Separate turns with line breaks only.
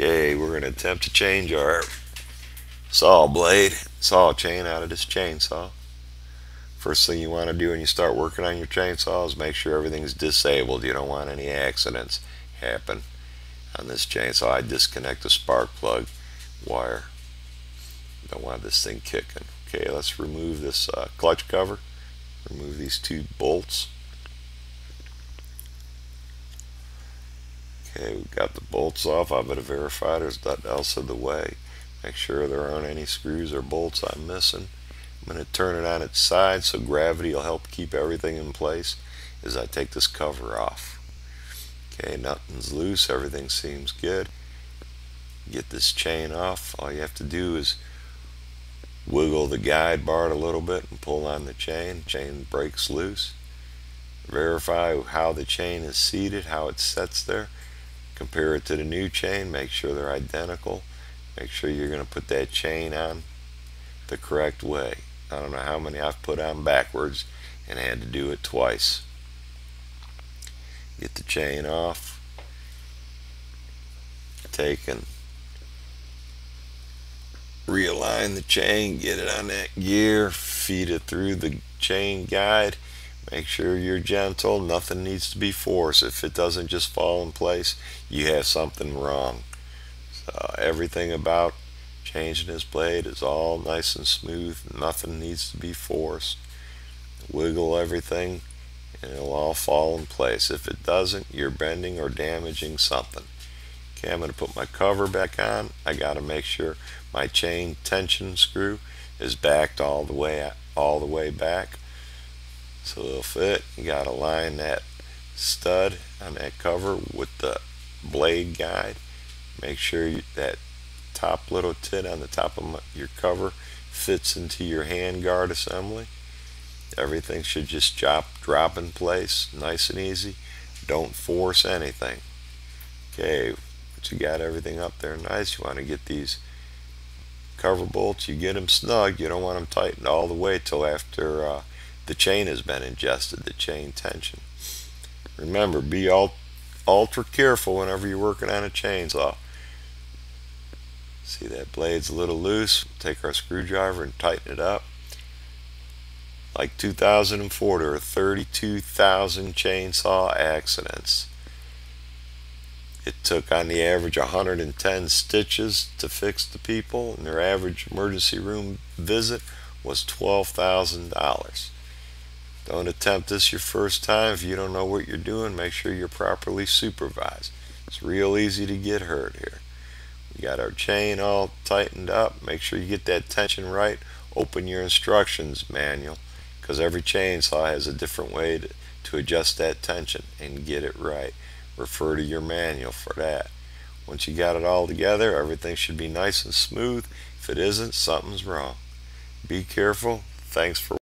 Okay, we're going to attempt to change our saw chain out of this chainsaw. First thing you want to do when you start working on your chainsaw is make sure everything's disabled. You don't want any accidents happen. On this chainsaw, I disconnect the spark plug wire. Don't want this thing kicking. Okay, let's remove this clutch cover. Remove these two bolts. Okay, we've got the bolts off. I'm going to verify there's nothing else in the way. Make sure there aren't any screws or bolts I'm missing. I'm going to turn it on its side so gravity will help keep everything in place as I take this cover off. Okay, nothing's loose. Everything seems good. Get this chain off. All you have to do is wiggle the guide bar a little bit and pull on the chain. Chain breaks loose. Verify how the chain is seated, how it sets there. Compare it to the new chain. Make sure they're identical. Make sure you're going to put that chain on the correct way. I don't know how many I've put on backwards and had to do it twice. Get the chain off. Take and realign the chain, get it on that gear, feed it through the chain guide. Make sure you're gentle. Nothing needs to be forced. If it doesn't just fall in place, you have something wrong. So everything about changing this blade is all nice and smooth. Nothing needs to be forced. Wiggle everything and it'll all fall in place. If it doesn't, you're bending or damaging something. Okay, I'm going to put my cover back on. I got to make sure my chain tension screw is backed all the way back so it'll fit. You got to line that stud on that cover with the blade guide. Make sure that top little tit on the top of your cover fits into your hand guard assembly. Everything should just drop in place, nice and easy. Don't force anything. Okay, once you got everything up there nice, you want to get these cover bolts, you get them snug. You don't want them tightened all the way till after the chain has been adjusted, the chain tension. Remember, be ultra careful whenever you're working on a chainsaw. See, that blade's a little loose. Take our screwdriver and tighten it up. Like 2004, there were 32,000 chainsaw accidents. It took on the average 110 stitches to fix the people, and their average emergency room visit was $12,000. Don't attempt this your first time. If you don't know what you're doing, make sure you're properly supervised. It's real easy to get hurt here. We got our chain all tightened up. Make sure you get that tension right. Open your instructions manual, because every chainsaw has a different way to adjust that tension and get it right. Refer to your manual for that. Once you got it all together, everything should be nice and smooth. If it isn't, something's wrong. Be careful. Thanks for